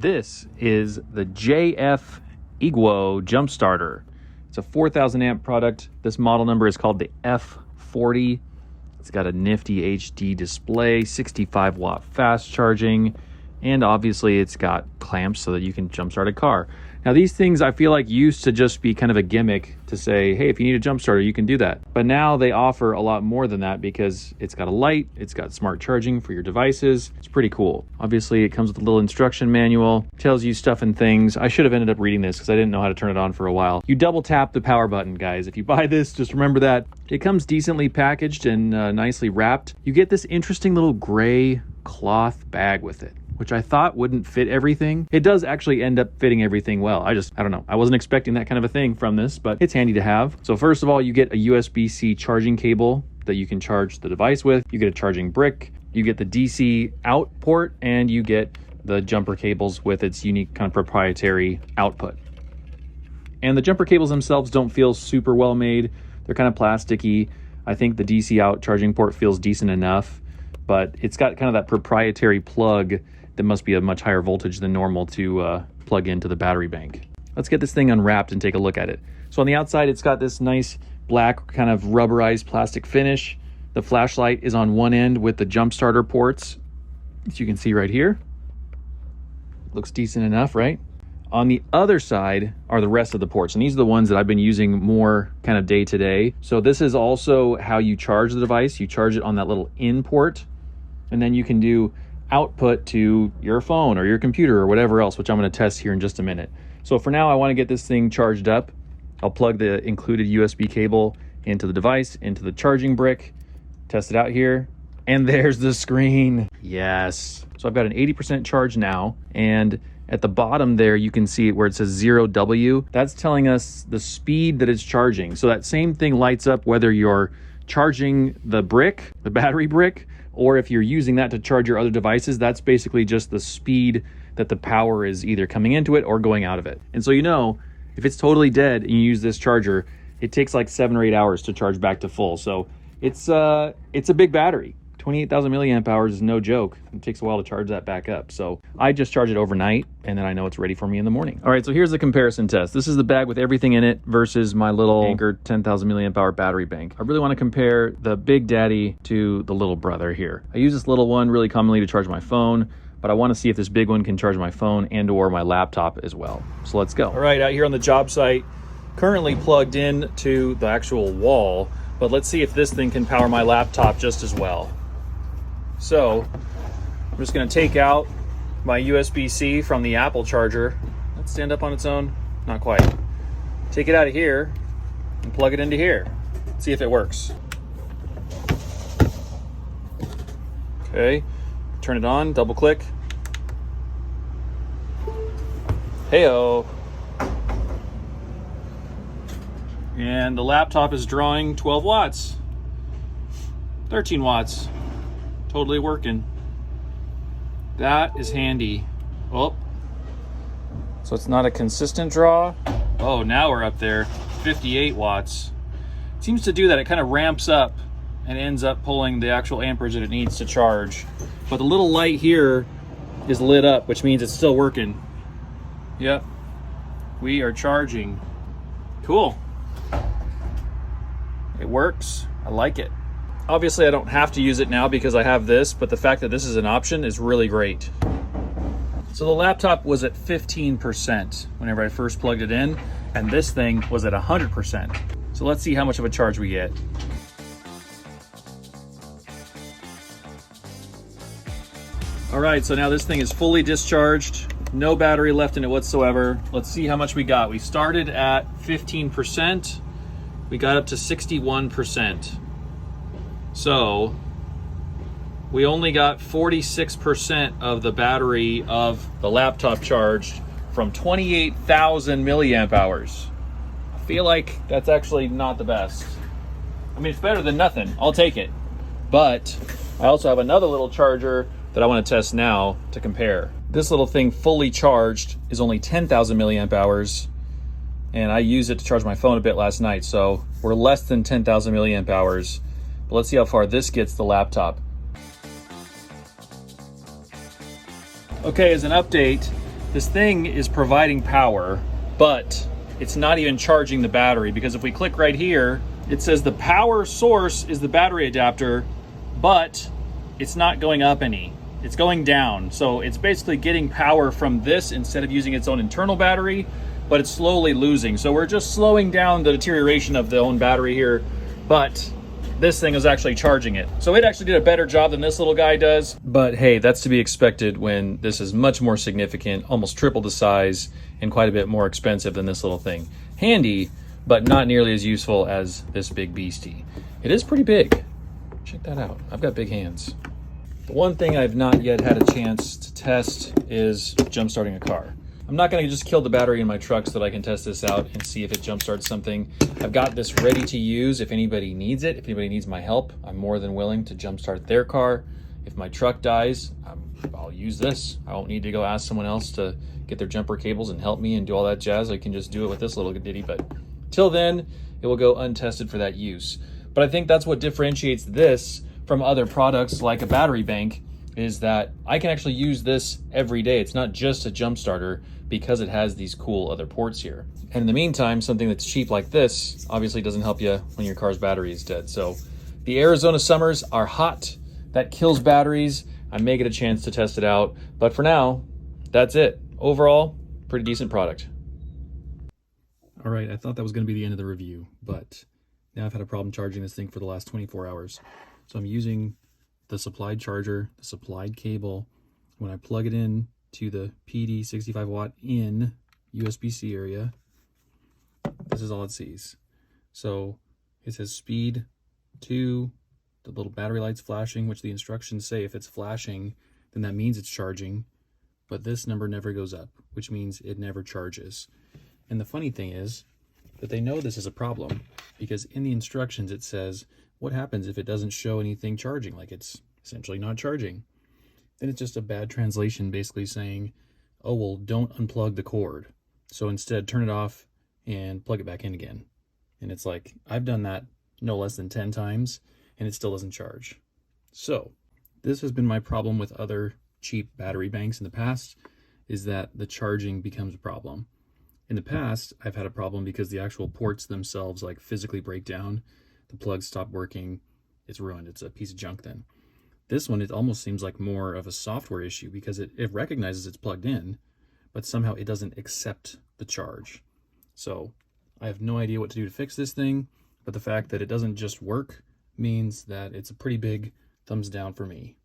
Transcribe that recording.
This is the EGWO Jumpstarter. It's a 4,000 amp product. This model number is called the F40. It's got a nifty HD display, 65 watt fast charging, and obviously it's got clamps so that you can jumpstart a car. Now these things I feel like used to just be kind of a gimmick to say, hey, if you need a jump starter, you can do that. But now they offer a lot more than that because it's got a light, it's got smart charging for your devices. It's pretty cool. Obviously it comes with a little instruction manual, tells you stuff and things. I should have ended up reading this because I didn't know how to turn it on for a while. You double tap the power button, guys. If you buy this, just remember that. It comes decently packaged and nicely wrapped. You get this interesting little gray cloth bag with it, which I thought wouldn't fit everything. It does actually end up fitting everything well. I don't know. I wasn't expecting that kind of a thing from this, but it's handy to have. So first of all, you get a USB-C charging cable that you can charge the device with. You get a charging brick. You get the DC out port, and you get the jumper cables with its unique kind of proprietary output. And the jumper cables themselves don't feel super well made. They're kind of plasticky. I think the DC out charging port feels decent enough, but it's got kind of that proprietary plug that must be a much higher voltage than normal to plug into the battery bank. Let's get this thing unwrapped and take a look at it. So on the outside, it's got this nice black kind of rubberized plastic finish. The flashlight is on one end with the jump starter ports, as you can see right here. Looks decent enough, right? On the other side are the rest of the ports, and these are the ones that I've been using more kind of day to day. So this is also how you charge the device. You charge it on that little in port, and then you can do output to your phone or your computer or whatever else, which I'm going to test here in just a minute. So for now, I want to get this thing charged up. I'll plug the included USB cable into the device, into the charging brick, test it out here, and there's the screen. Yes. So I've got an 80% charge now, and at the bottom there, you can see where it says 0W. That's telling us the speed that it's charging. So that same thing lights up whether you're charging the brick, the battery brick, or if you're using that to charge your other devices. That's basically just the speed that the power is either coming into it or going out of it. And so you know, if it's totally dead and you use this charger, it takes like 7 or 8 hours to charge back to full. So it's a big battery. 28,000 milliamp hours is no joke. It takes a while to charge that back up. So I just charge it overnight, and then I know it's ready for me in the morning. All right, so here's the comparison test. This is the bag with everything in it versus my little Anker 10,000 milliamp hour battery bank. I really want to compare the big daddy to the little brother here. I use this little one really commonly to charge my phone, but I want to see if this big one can charge my phone and or my laptop as well. So let's go. All right, out here on the job site, currently plugged in to the actual wall, but let's see if this thing can power my laptop just as well. So I'm just going to take out my USB-C from the Apple charger. Let's stand up on its own. Not quite. Take it out of here and plug it into here. See if it works. Okay, turn it on, double click. Hey-o. And the laptop is drawing 12 watts, 13 watts. Totally working. That is handy. Oh, so it's not a consistent draw. Oh, now we're up there, 58 watts. It seems to do that. It kind of ramps up and ends up pulling the actual amperage that it needs to charge. But the little light here is lit up, which means it's still working. Yep, we are charging. Cool. It works. I like it. Obviously, I don't have to use it now because I have this, but the fact that this is an option is really great. So the laptop was at 15% whenever I first plugged it in, and this thing was at 100%. So let's see how much of a charge we get. All right, so now this thing is fully discharged, no battery left in it whatsoever. Let's see how much we got. We started at 15%, we got up to 61%. So we only got 46% of the battery of the laptop charged from 28,000 milliamp hours. I feel like that's actually not the best. I mean, it's better than nothing. I'll take it. But I also have another little charger that I want to test now to compare. This little thing fully charged is only 10,000 milliamp hours, and I used it to charge my phone a bit last night, so we're less than 10,000 milliamp hours. But let's see how far this gets the laptop. Okay, as an update, this thing is providing power, but it's not even charging the battery, because if we click right here, it says the power source is the battery adapter, but it's not going up any. It's going down. So it's basically getting power from this instead of using its own internal battery, but it's slowly losing. So we're just slowing down the deterioration of the own battery here, but this thing is actually charging it. So it actually did a better job than this little guy does. But hey, that's to be expected when this is much more significant, almost triple the size, and quite a bit more expensive than this little thing. Handy, but not nearly as useful as this big beastie. It is pretty big. Check that out. I've got big hands. The one thing I've not yet had a chance to test is jump starting a car. I'm not going to just kill the battery in my truck so that I can test this out and see if it jump starts something. I've got this ready to use if anybody needs it. If anybody needs my help, I'm more than willing to jump start their car. If my truck dies, I'll use this. I won't need to go ask someone else to get their jumper cables and help me and do all that jazz. I can just do it with this little ditty, but till then, it will go untested for that use. But I think that's what differentiates this from other products like a battery bank, is that I can actually use this every day. It's not just a jump starter because it has these cool other ports here. And in the meantime, something that's cheap like this obviously doesn't help you when your car's battery is dead. So the Arizona summers are hot. That kills batteries. I may get a chance to test it out, but for now, that's it. Overall, pretty decent product. All right, I thought that was going to be the end of the review, but now I've had a problem charging this thing for the last 24 hours. So I'm using the supplied charger, the supplied cable. When I plug it in to the PD 65 watt in USB-C area, this is all it sees. So it says speed 2, the little battery light's flashing, which the instructions say if it's flashing, then that means it's charging. But this number never goes up, which means it never charges. And the funny thing is that they know this is a problem, because in the instructions it says, what happens if it doesn't show anything charging, like it's essentially not charging? Then it's just a bad translation basically saying, oh, well, don't unplug the cord. So instead, turn it off and plug it back in again. And it's like, I've done that no less than 10 times, and it still doesn't charge. So this has been my problem with other cheap battery banks in the past, is that the charging becomes a problem. In the past, I've had a problem because the actual ports themselves like physically break down. The plugs stop working, it's ruined, it's a piece of junk then. This one, it almost seems like more of a software issue because it recognizes it's plugged in, but somehow it doesn't accept the charge. So I have no idea what to do to fix this thing, but the fact that it doesn't just work means that it's a pretty big thumbs down for me.